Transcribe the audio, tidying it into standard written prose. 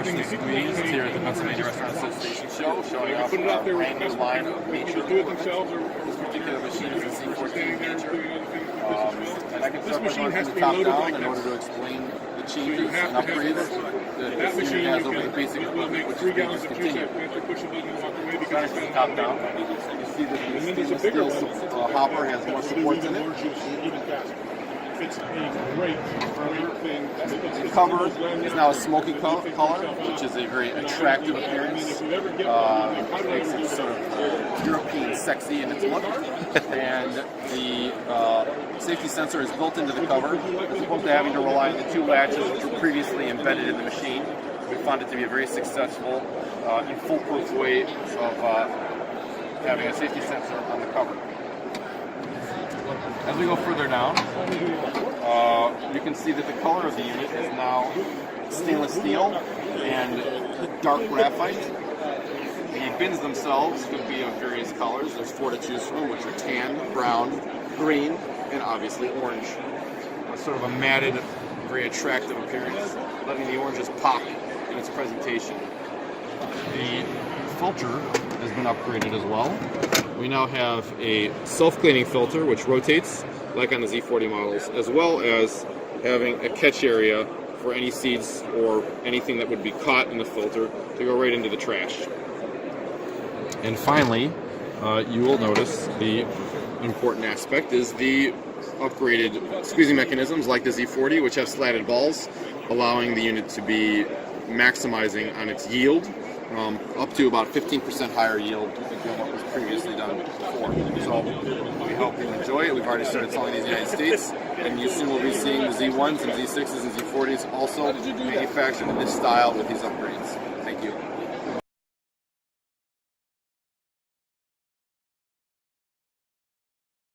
freshly squeezed here at the Pennsylvania Restaurant Association show, showing off a brand new line of nature equipment. This particular machine is a Z14 nature. And I can start by going from the top down in order to explain the changes and upgrades that this unit has over the basic equipment, which is being discontinued. Starting from the top down, you see that the stainless steel hopper has more supports in it. It's a great thing. The cover is now a smoky color, which is a very attractive appearance. Makes it sort of European sexy in its look. And the safety sensor is built into the cover, as opposed to having to rely on the two latches which were previously embedded in the machine. We found it to be a very successful and foolproof way of having a safety sensor on the cover. As we go further down, you can see that the color of the unit is now stainless steel and dark graphite. The bins themselves can be of various colors. There's 4 to choose from, which are tan, brown, green, and obviously orange. Sort of a matted, very attractive appearance, letting the oranges pop in its presentation. The filter has been upgraded as well. We now have a self-cleaning filter which rotates like on the Z40 models, as well as having a catch area for any seeds or anything that would be caught in the filter to go right into the trash. And finally, you will notice the important aspect is the upgraded squeezing mechanisms like the Z40, which have slatted balls, allowing the unit to be maximizing on its yield, up to about 15% higher yield than what was previously done before. So we hope you enjoy it. We've already started selling these in the United States, and you soon will be seeing the Z1s and Z6s and Z40s also manufactured in this style with these upgrades.